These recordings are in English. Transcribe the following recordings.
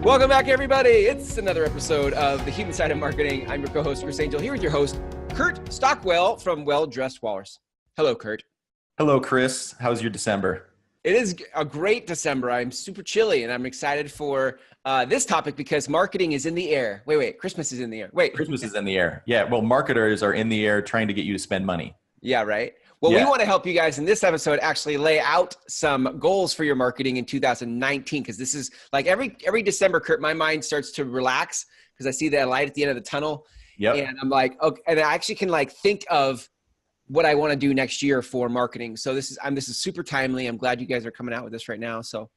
Welcome back, everybody. It's another episode of The Human Side of Marketing. I'm your co-host, Chris Angel, here with your host, Kurt Stockwell from Well Dressed Walrus. Hello, Kurt. Hello, Chris. How's your December? It is a great December. I'm super chilly, and I'm excited for this topic because marketing is in the air. Wait, Christmas is in the air. Christmas is in the air. Yeah, well, marketers are in the air trying to get you to spend money. Yeah, right. Well, we want to help you guys in this episode actually lay out some goals for your marketing in 2019, because this is like every December, Kurt, my mind starts to relax because I see that light at the end of the tunnel. Yep. And I'm like, okay, and I actually can like think of what I want to do next year for marketing. So this is super timely. I'm glad you guys are coming out with this right now. So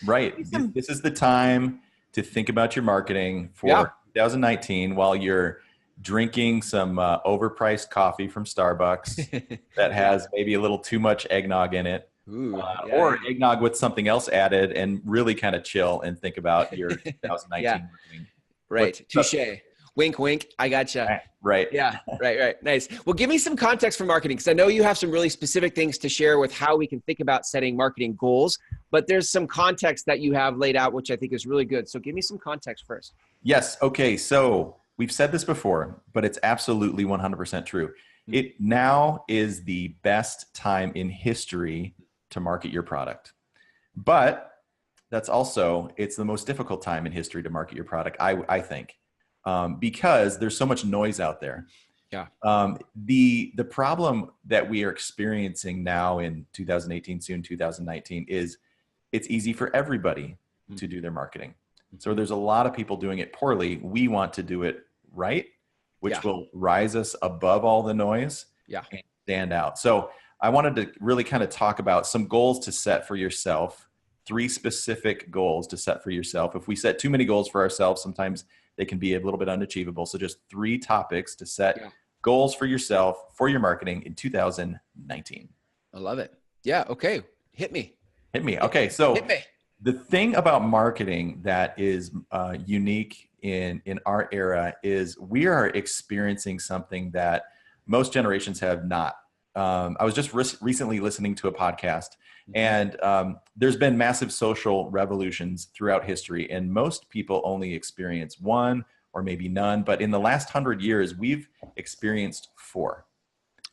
right. This is the time to think about your marketing for 2019 while you're drinking some overpriced coffee from Starbucks that has maybe a little too much eggnog in it. Or eggnog with something else added, and really kind of chill and think about your 2019 marketing. Right. Touche. Wink, wink. I gotcha. Right. Yeah. Right. Nice. Well, give me some context for marketing, because I know you have some really specific things to share with how we can think about setting marketing goals, but there's some context that you have laid out, which I think is really good. So give me some context first. Yes. Okay. So we've said this before, but it's absolutely 100% true. It now is the best time in history to market your product. But that's also, it's the most difficult time in history to market your product, I think. Because there's so much noise out there. Yeah. The problem that we are experiencing now in 2018, soon 2019, is it's easy for everybody to do their marketing. So there's a lot of people doing it poorly. We want to do it right, which will rise us above all the noise and stand out. So I wanted to really kind of talk about some goals to set for yourself, 3 specific goals to set for yourself. If we set too many goals for ourselves, sometimes they can be a little bit unachievable. So just 3 topics to set goals for yourself, for your marketing in 2019. I love it. Yeah. Okay. Hit me. Okay. So the thing about marketing that is unique in our era is we are experiencing something that most generations have not. I was just recently listening to a podcast, and there's been massive social revolutions throughout history, and most people only experience one or maybe none. But in the last 100 years, we've experienced 4.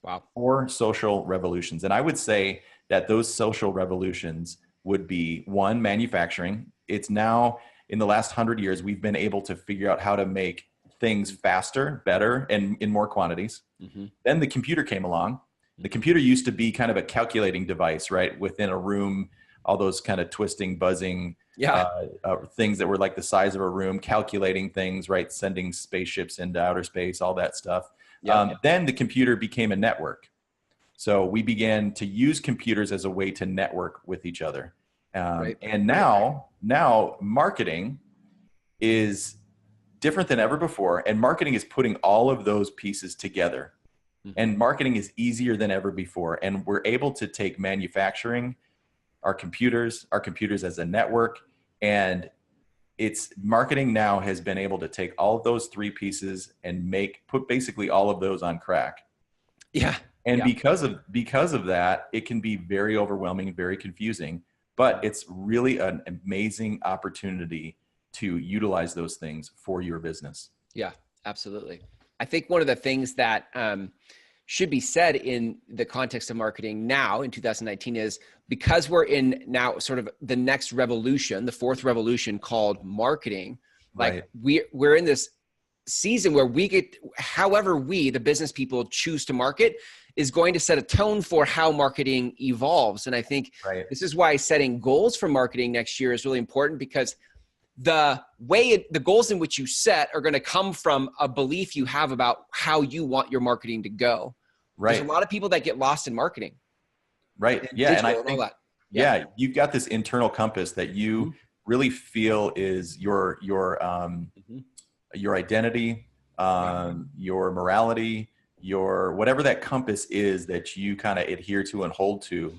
Wow. 4 social revolutions. And I would say that those social revolutions would be 1, manufacturing. It's now, in the last 100 years, we've been able to figure out how to make things faster, better, and in more quantities. Then the computer came along. The computer used to be kind of a calculating device, right? Within a room, all those kind of twisting, buzzing things that were like the size of a room, calculating things, right? Sending spaceships into outer space, all that stuff. Then the computer became a network. So we began to use computers as a way to network with each other. And now marketing is different than ever before. And marketing is putting all of those pieces together. And marketing is easier than ever before. And we're able to take manufacturing, our computers as a network, and marketing now has been able to take all of those 3 pieces and put basically all of those on crack. Yeah. And because of that, it can be very overwhelming, very confusing, but it's really an amazing opportunity to utilize those things for your business. Yeah, absolutely. I think one of the things that should be said in the context of marketing now in 2019 is, because we're in now sort of the next revolution, the 4th revolution called marketing, like we're in this season where we get, however the business people choose to market is going to set a tone for how marketing evolves. And I think this is why setting goals for marketing next year is really important, because the goals in which you set are going to come from a belief you have about how you want your marketing to go. There's a lot of people that get lost in marketing. Right. Yeah. And I think, you've got this internal compass that you really feel is your identity, your morality, your whatever that compass is that you kind of adhere to and hold to.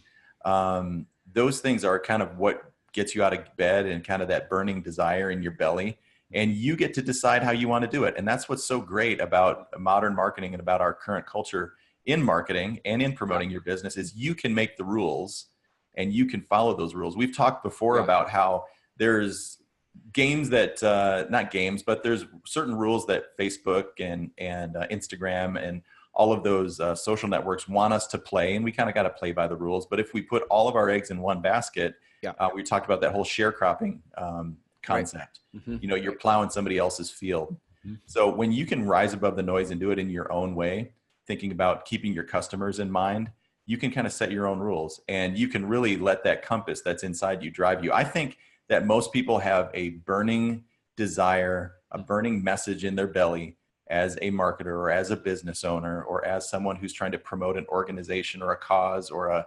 Those things are kind of what gets you out of bed and kind of that burning desire in your belly. And you get to decide how you want to do it. And that's what's so great about modern marketing and about our current culture in marketing and in promoting your business is you can make the rules and you can follow those rules. We've talked before about how there's games that not games, but there's certain rules that Facebook and Instagram and all of those social networks want us to play, and we kind of got to play by the rules. But if we put all of our eggs in one basket, we talked about that whole sharecropping concept. Mm-hmm. You know, you're plowing somebody else's field. Mm-hmm. So when you can rise above the noise and do it in your own way, thinking about keeping your customers in mind, you can kind of set your own rules, and you can really let that compass that's inside you drive you. I think that most people have a burning desire, a burning message in their belly as a marketer or as a business owner or as someone who's trying to promote an organization or a cause or a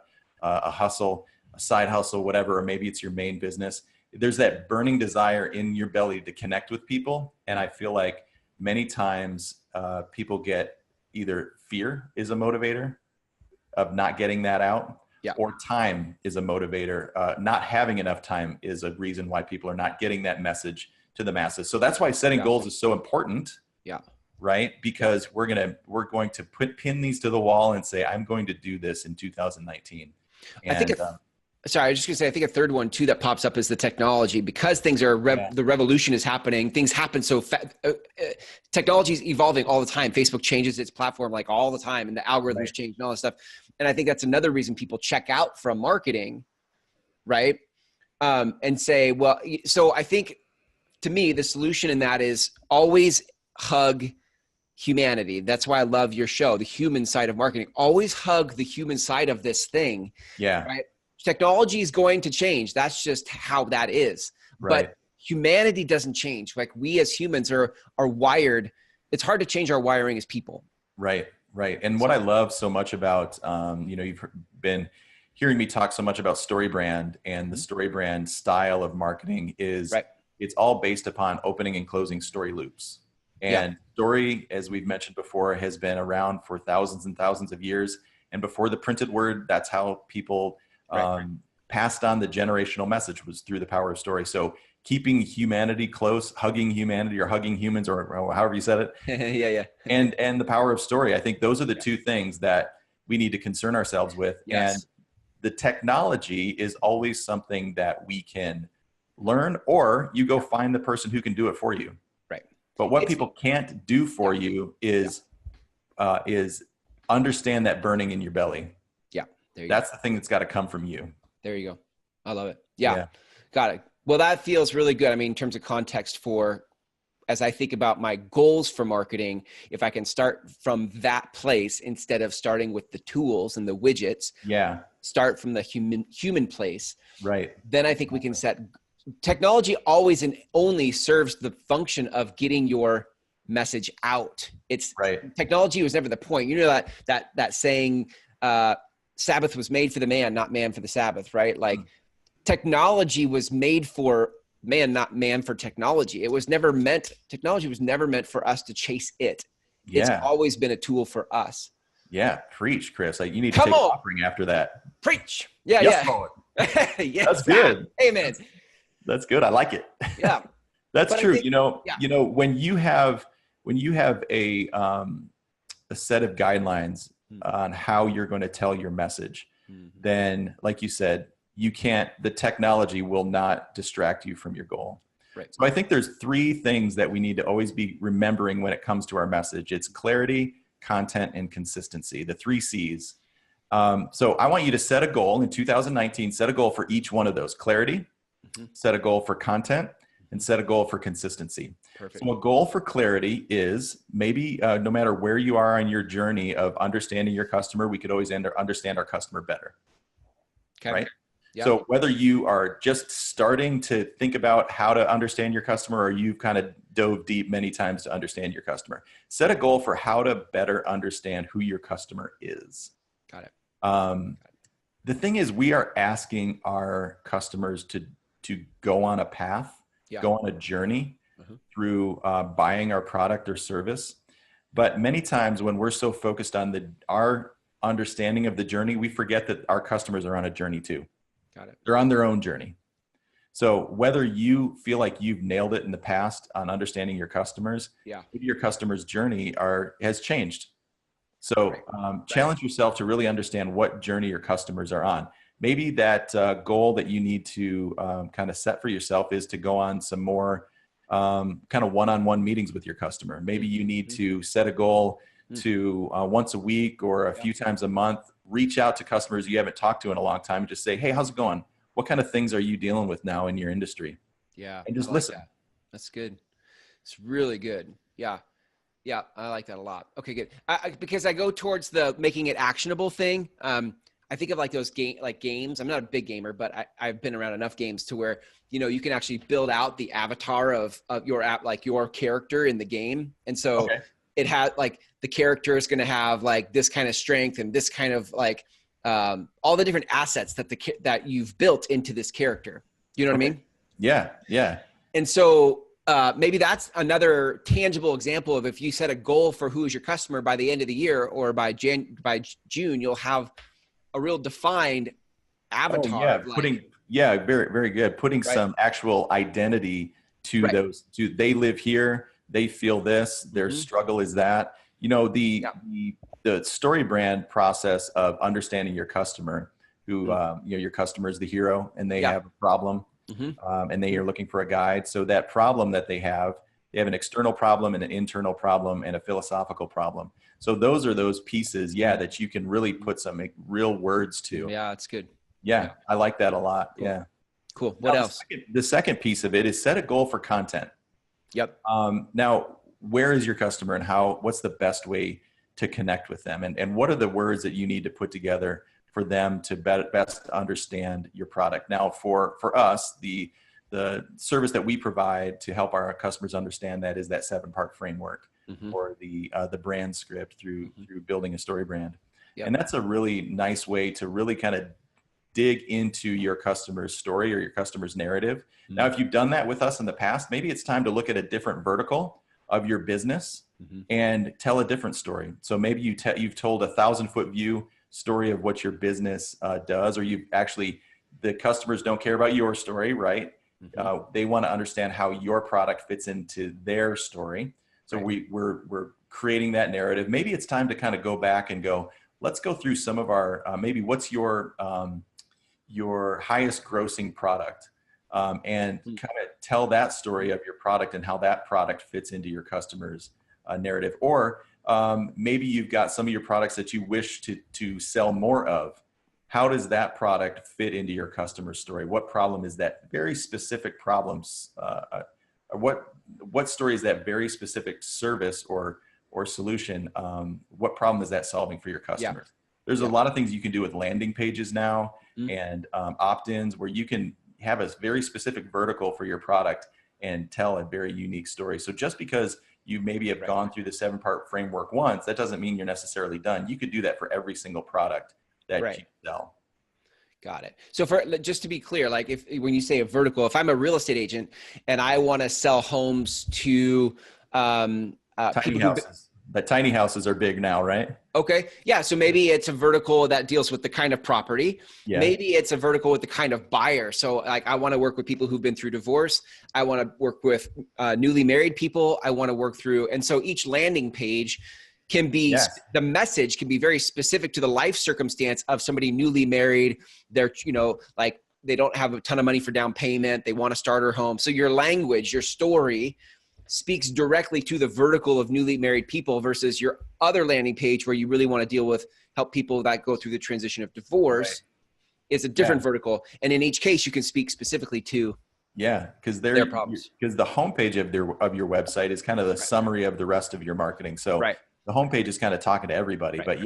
hustle, a side hustle, whatever, or maybe it's your main business. There's that burning desire in your belly to connect with people. And I feel like many times people get either fear is a motivator of not getting that out, or time is a motivator. Not having enough time is a reason why people are not getting that message to the masses. So that's why setting goals is so important. Yeah. Right. Because we're going to pin these to the wall and say, I'm going to do this in 2019. And, I think sorry, I was just gonna say, I think a third one too that pops up is the technology, because things are, the revolution is happening. Things happen so fast. Technology is evolving all the time. Facebook changes its platform like all the time, and the algorithms change and all this stuff. And I think that's another reason people check out from marketing, right? And say, well, so I think to me, the solution in that is always hug humanity. That's why I love your show, the human side of marketing. Always hug the human side of this thing. Yeah. Right. Technology is going to change. That's just how that is. Right. But humanity doesn't change. Like, we as humans are wired. It's hard to change our wiring as people. Right. Right. And what I love so much about, you've been hearing me talk so much about story brand, and the story brand style of marketing is it's all based upon opening and closing story loops. And story, as we've mentioned before, has been around for thousands and thousands of years. And before the printed word, that's how people passed on the generational message, was through the power of story. So keeping humanity close, hugging humanity, or hugging humans, or however you said it. And the power of story. I think those are the two things that we need to concern ourselves with. And the technology is always something that we can learn, or you go find the person who can do it for you. Right. But what people can't do for you is understand that burning in your belly. That's the thing that's got to come from you. There you go. I love it. Yeah. Got it. Well, that feels really good. I mean, in terms of context as I think about my goals for marketing, if I can start from that place instead of starting with the tools and the widgets, start from the human place. Right. Then I think we can set technology always and only serves the function of getting your message out. It's technology was never the point. You know, that saying, Sabbath was made for the man, not man for the Sabbath, right? Like technology was made for man, not man for technology. Technology was never meant for us to chase it. It's always been a tool for us. Yeah. Preach, Chris. Like, you need to take an offering after that. Preach. Yeah. Yes, Lord. Yes, that's good. Amen. That's good. I like it. Yeah. That's true. When you have a set of guidelines on how you're going to tell your message, then, like you said, the technology will not distract you from your goal. Right. So I think there's three things that we need to always be remembering when it comes to our message. It's clarity, content, and consistency, the 3 C's. So I want you to set a goal in 2019, set a goal for each one of those: clarity, set a goal for content, and set a goal for consistency. Perfect. So a goal for clarity is maybe no matter where you are on your journey of understanding your customer, we could always understand our customer better. Okay. Right. Yep. So whether you are just starting to think about how to understand your customer, or you've kind of dove deep many times to understand your customer, set a goal for how to better understand who your customer is. Got it. The thing is, we are asking our customers to go on a path, go on a journey through buying our product or service. But many times when we're so focused on our understanding of the journey, we forget that our customers are on a journey too. Got it. They're on their own journey. So whether you feel like you've nailed it in the past on understanding your customers, maybe your customer's journey has changed. So challenge yourself to really understand what journey your customers are on. maybe that goal that you need to kind of set for yourself is to go on some more kind of one-on-one meetings with your customer. Maybe you need to set a goal to once a week or a few times a month, reach out to customers you haven't talked to in a long time and just say, hey, how's it going? What kind of things are you dealing with now in your industry? Yeah. And just I like listen. that. That's good. It's really good. Yeah. Yeah. I like that a lot. Okay, good. Because I go towards the making it actionable thing. I think of like those games. I'm not a big gamer, but I've been around enough games to where, you know, you can actually build out the avatar of your app, like your character in the game. And so it had like the character is going to have like this kind of strength and this kind of like all the different assets that you've built into this character. You know what I mean? Yeah. Yeah. And so maybe that's another tangible example of if you set a goal for who is your customer by the end of the year or by June, you'll have a real defined avatar. Very, very good. Putting some actual identity to those, they live here, they feel this, their struggle is that, you know, the story brand process of understanding your customer who, you know, your customer is the hero and they have a problem and they are looking for a guide. So that problem that they have an external problem and an internal problem and a philosophical problem. So those are those pieces, that you can really put some real words to. Yeah, it's good. Yeah, I like that a lot. Cool. Yeah. Cool. What else? The second piece of it is set a goal for content. Yep. Now, where is your customer and what's the best way to connect with them? And what are the words that you need to put together for them to best understand your product? Now, for us, the service that we provide to help our customers understand that is that 7-part framework or the brand script through building a story brand. Yep. And that's a really nice way to really kind of dig into your customer's story or your customer's narrative. Now, if you've done that with us in the past, maybe it's time to look at a different vertical of your business and tell a different story. So maybe you've told 1,000-foot view story of what your business does, or the customers don't care about your story, right? They want to understand how your product fits into their story. So we're creating that narrative. Maybe it's time to kind of go back and let's go through some of our, maybe what's your highest grossing product and kind of tell that story of your product and how that product fits into your customer's narrative. Or maybe you've got some of your products that you wish to sell more of. How does that product fit into your customer's story? What problem is that very specific problems? What story is that very specific service or solution? What problem is that solving for your customers? There's a lot of things you can do with landing pages now and opt-ins where you can have a very specific vertical for your product and tell a very unique story. So just because you maybe have gone through the 7-part framework once, that doesn't mean you're necessarily done. You could do that for every single product that you sell. Got it. So just to be clear, like when you say a vertical, if I'm a real estate agent and I want to sell homes to tiny houses. But tiny houses are big now, right? Okay. Yeah. So maybe it's a vertical that deals with the kind of property. Yeah. Maybe it's a vertical with the kind of buyer. So like I want to work with people who've been through divorce. I want to work with newly married people. I want to work through. And so each landing page can be, the message can be very specific to the life circumstance of somebody newly married. They're, like they don't have a ton of money for down payment. They want to start her home. So your language, your story speaks directly to the vertical of newly married people versus your other landing page where you really want to help people that go through the transition of divorce is a different vertical. And in each case, you can speak specifically to because their problems. Because the homepage of your website is kind of the summary of the rest of your marketing. So the homepage is kind of talking to everybody, but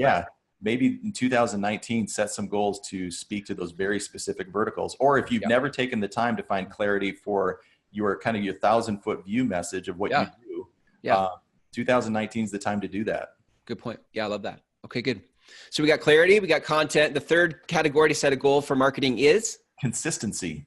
maybe in 2019, set some goals to speak to those very specific verticals. Or if you've never taken the time to find clarity for your 1,000-foot view message of what you do, 2019 is the time to do that. Good point. Yeah, I love that. Okay, good. So we got clarity, we got content. The third category to set a goal for marketing is consistency.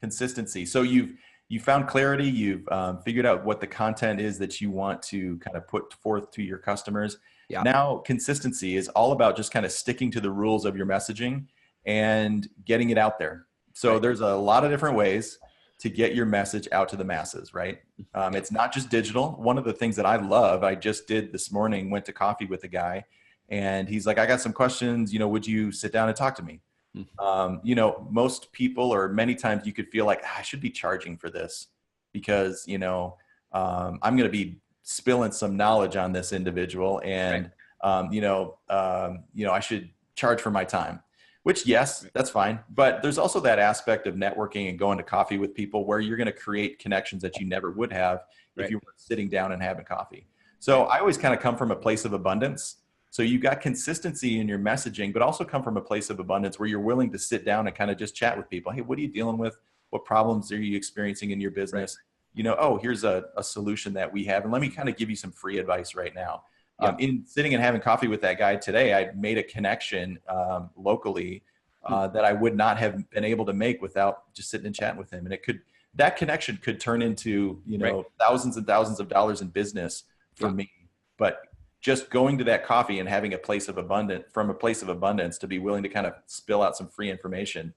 Consistency. So you found clarity. You've figured out what the content is that you want to kind of put forth to your customers. Yeah. Now, consistency is all about just kind of sticking to the rules of your messaging and getting it out there. So there's a lot of different ways to get your message out to the masses, right? It's not just digital. One of the things that I love, I just did this morning, went to coffee with a guy and he's like, I got some questions, would you sit down and talk to me? You know, most people, or many times you could feel like, I should be charging for this because, you know, I'm going to be spilling some knowledge on this individual, and, I should charge for my time, which, yes, that's fine. But there's also that aspect of networking and going to coffee with people where you're going to create connections that you never would have if you were sitting down and having coffee. So I always kind of come from a place of abundance. So you got consistency in your messaging, but also come from a place of abundance where you're willing to sit down and kind of just chat with people. Hey, what are you dealing with? What problems are you experiencing in your business? You know, oh, here's a solution that we have. And let me kind of give you some free advice right now. In sitting and having coffee with that guy today, I made a connection locally that I would not have been able to make without just sitting and chatting with him. And that connection could turn into, you know, thousands and thousands of dollars in business for me. But just going to that coffee and having a place of abundance to be willing to kind of spill out some free information,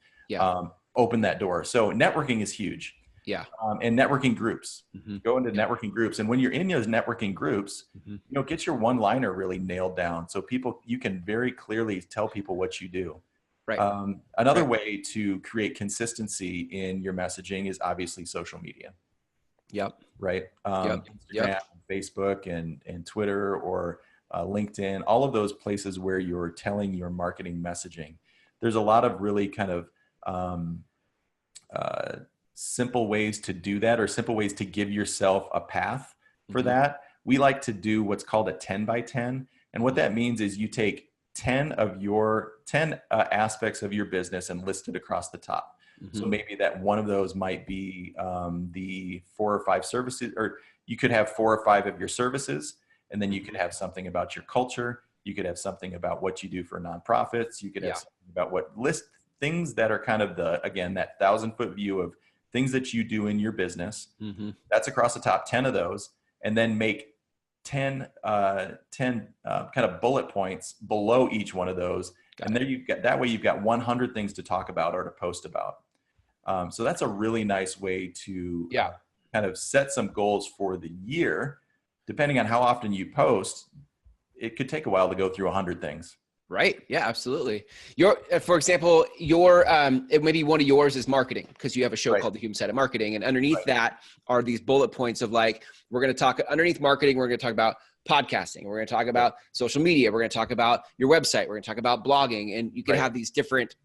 open that door. So networking is huge. And networking groups, go into networking groups. And when you're in those networking groups, you know, get your one-liner really nailed down. So you can very clearly tell people what you do. Another way to create consistency in your messaging is obviously social media. Instagram, Facebook, and Twitter, or LinkedIn, all of those places where you're telling your marketing messaging. There's a lot of really kind of simple ways to do that, or simple ways to give yourself a path for that. We like to do what's called a 10 by 10. And what that means is you take 10 aspects of your business and list it across the top. So maybe that one of those might be the 4 or 5 services, or you could have 4 or 5 of your services, and then you could have something about your culture. You could have something about what you do for nonprofits. You could have something about list things that are kind of that 1,000-foot view of things that you do in your business. That's across the top 10 of those, and then make 10 kind of bullet points below each one of those. And there that way you've got 100 things to talk about or to post about. So that's a really nice way to kind of set some goals for the year. Depending on how often you post, it could take a while to go through 100 things. Right. Yeah, absolutely. For example, maybe one of yours is marketing, because you have a show called The Human Side of Marketing. And underneath that are these bullet points of like, we're going to talk underneath marketing. We're going to talk about podcasting. We're going to talk about social media. We're going to talk about your website. We're going to talk about blogging. And you can have these different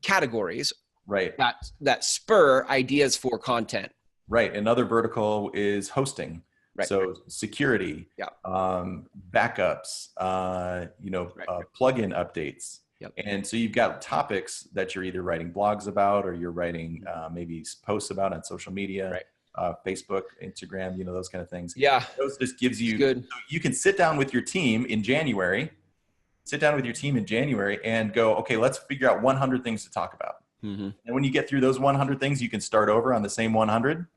categories that spur ideas for content. Another vertical is hosting. So security, backups, plugin updates. And so you've got topics that you're either writing blogs about, or you're writing maybe posts about on social media, Facebook, Instagram, those kind of things. Those just gives you, so you can sit down with your team in January, and go, okay, let's figure out 100 things to talk about. And when you get through those 100 things, you can start over on the same 100.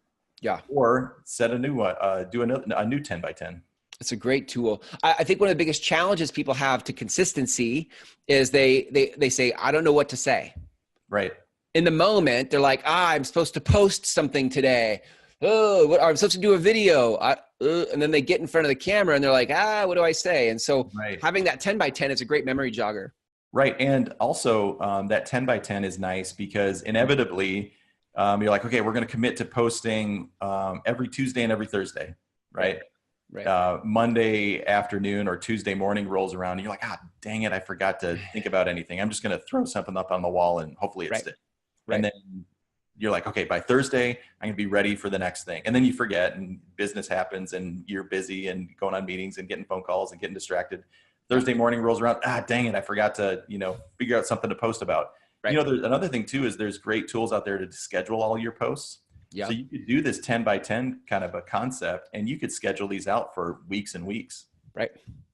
Or set a new one, do a new 10 by 10. It's a great tool. I think one of the biggest challenges people have to consistency is they say, I don't know what to say. In the moment, they're like, I'm supposed to post something today. I'm supposed to do a video. And then they get in front of the camera and they're like, what do I say? And so having that 10 by 10 is a great memory jogger. And also that 10 by 10 is nice because inevitably, you're like, okay, we're going to commit to posting every Tuesday and every Thursday, Monday afternoon or Tuesday morning rolls around and you're like, dang it, I forgot to think about anything. I'm just going to throw something up on the wall and hopefully it sticks. And then you're like, okay, by Thursday, I'm going to be ready for the next thing. And then you forget and business happens and you're busy and going on meetings and getting phone calls and getting distracted. Thursday morning rolls around, dang it, I forgot to, figure out something to post about. There's another thing too, is there's great tools out there to schedule all your posts. So you could do this 10 by 10 kind of a concept and you could schedule these out for weeks and weeks.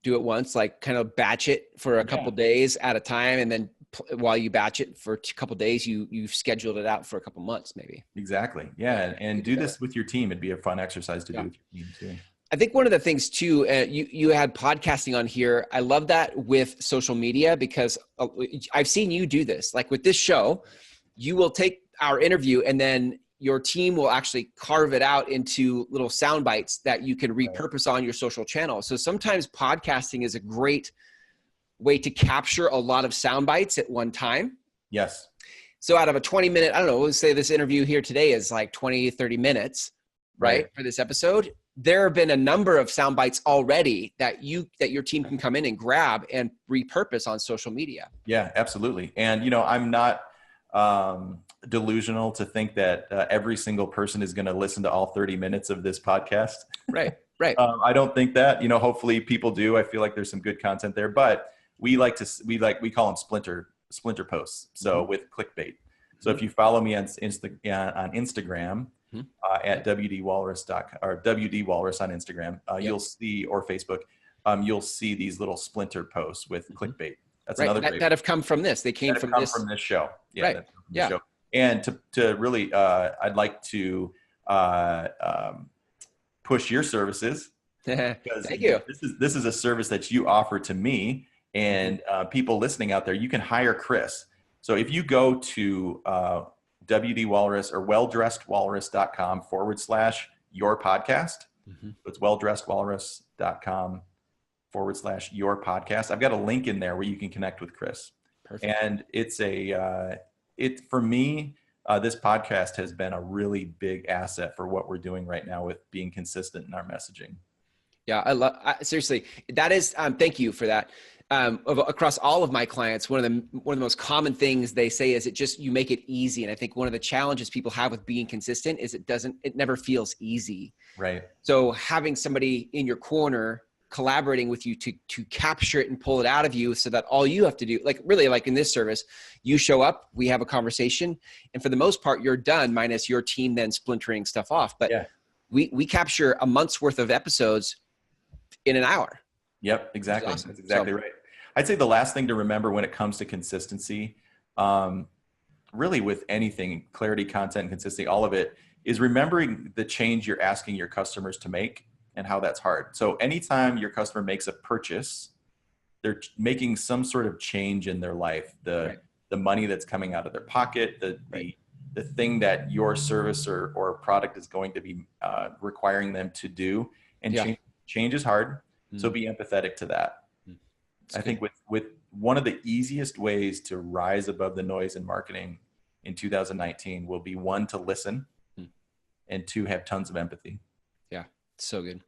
Do it once, like kind of batch it for a couple days at a time. And then while you batch it for a couple days, you've scheduled it out for a couple months, maybe. Exactly. And do this with your team. It'd be a fun exercise to do with your team too. I think one of the things too, you had podcasting on here. I love that with social media because I've seen you do this. Like with this show, you will take our interview and then your team will actually carve it out into little sound bites that you can repurpose on your social channel. So sometimes podcasting is a great way to capture a lot of sound bites at one time. Yes. So out of a 20-minute, I don't know, let's say this interview here today is like 20, 30 minutes, right? For this episode. There have been a number of sound bites already that your team can come in and grab and repurpose on social media. Yeah, absolutely. And, I'm not delusional to think that every single person is going to listen to all 30 minutes of this podcast. Right. Right. I don't think that, hopefully people do. I feel like there's some good content there, but we call them splinter posts. So with clickbait. So if you follow me on Instagram at WDWalrus.com or WDWalrus on Instagram, you'll see, or Facebook, you'll see these little splinter posts with clickbait. That's another that have come from this. They came from this show. Yeah. Right. This show. And to really, I'd like to push your services. Because Thank you. This is a service that you offer to me and people listening out there. You can hire Chris. So if you go to WDWalrus or welldressedwalrus.com/your podcast, so it's welldressedwalrus.com/your podcast. I've got a link in there where you can connect with Chris. Perfect. And it's for me, this podcast has been a really big asset for what we're doing right now with being consistent in our messaging. Yeah, seriously, that is, thank you for that. Across all of my clients, one of the most common things they say is you make it easy. And I think one of the challenges people have with being consistent is it never feels easy. Right. So having somebody in your corner collaborating with you to capture it and pull it out of you so that all you have to do, like in this service, you show up, we have a conversation, and for the most part, you're done, minus your team then splintering stuff off. But we capture a month's worth of episodes in an hour. Yep, exactly. Awesome. That's exactly right. I'd say the last thing to remember when it comes to consistency, really with anything, clarity, content, consistency, all of it, is remembering the change you're asking your customers to make and how that's hard. So anytime your customer makes a purchase, they're making some sort of change in their life. The money that's coming out of their pocket, the thing that your service or product is going to be requiring them to do. And change is hard. So be empathetic to that. I think with one of the easiest ways to rise above the noise in marketing in 2019 will be, one, to listen, and two, have tons of empathy. Yeah, so good.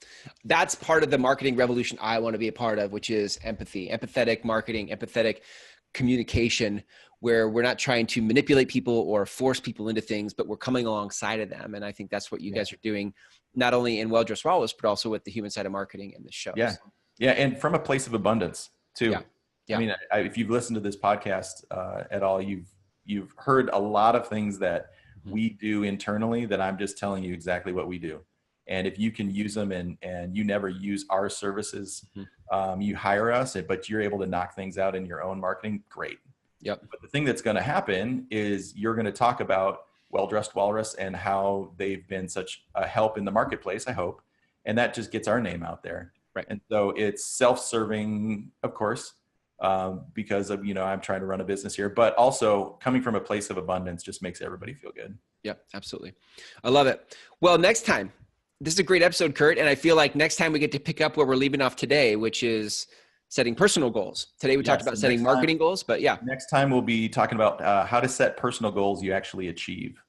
That's part of the marketing revolution I want to be a part of, which is empathy, empathetic marketing, empathetic communication, where we're not trying to manipulate people or force people into things, but we're coming alongside of them. And I think that's what you guys are doing, not only in Well Dressed Walrus, but also with the human side of marketing and the show. Yeah. Yeah. And from a place of abundance too. Yeah. I mean, if you've listened to this podcast at all, you've heard a lot of things that we do internally that I'm just telling you exactly what we do. And if you can use them and you never use our services, you hire us, but you're able to knock things out in your own marketing, great. Yep. But the thing that's going to happen is you're going to talk about Well Dressed Walrus and how they've been such a help in the marketplace, I hope. And that just gets our name out there. Right. And so it's self-serving, of course, because of, I'm trying to run a business here, but also coming from a place of abundance just makes everybody feel good. Yep, absolutely. I love it. Well, next time, this is a great episode, Kurt. And I feel like next time we get to pick up where we're leaving off today, which is setting personal goals. Today we talked about setting marketing goals, but next time we'll be talking about how to set personal goals you actually achieve.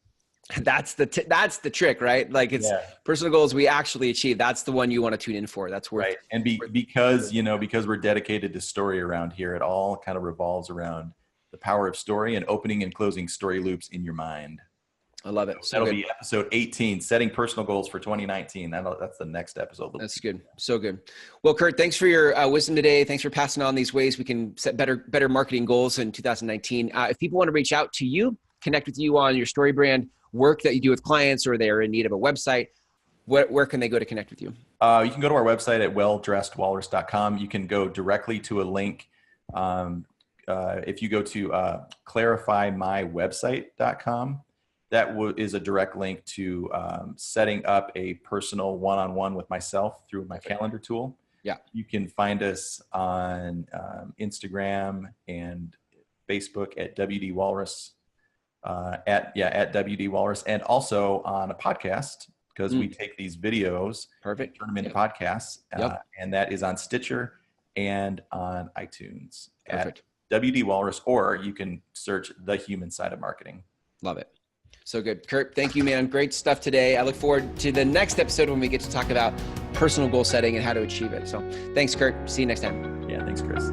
That's the trick, right? Like personal goals we actually achieve. That's the one you want to tune in for. That's worth right. And because we're dedicated to story around here, it all kind of revolves around the power of story and opening and closing story loops in your mind. I love it. So that'll be episode 18, setting personal goals for 2019. That's the next episode. That's good. So good. Well, Kurt, thanks for your wisdom today. Thanks for passing on these ways we can set better marketing goals in 2019. If people want to reach out to you, connect with you on your story brand work that you do with clients, or they're in need of a website, where can they go to connect with you? You can go to our website at welldressedwalrus.com. You can go directly to a link. If you go to clarifymywebsite.com, that is a direct link to setting up a personal one-on-one with myself through my calendar tool. Yeah. You can find us on Instagram and Facebook at WDWalrus, at WDWalrus, and also on a podcast, because we take these videos, turn them into podcasts, and that is on Stitcher and on iTunes at WD Walrus, or you can search The Human Side of Marketing. Love it. So good. Kurt, thank you, man. Great stuff today. I look forward to the next episode when we get to talk about personal goal setting and how to achieve it. So thanks, Kurt. See you next time. Yeah, thanks, Chris.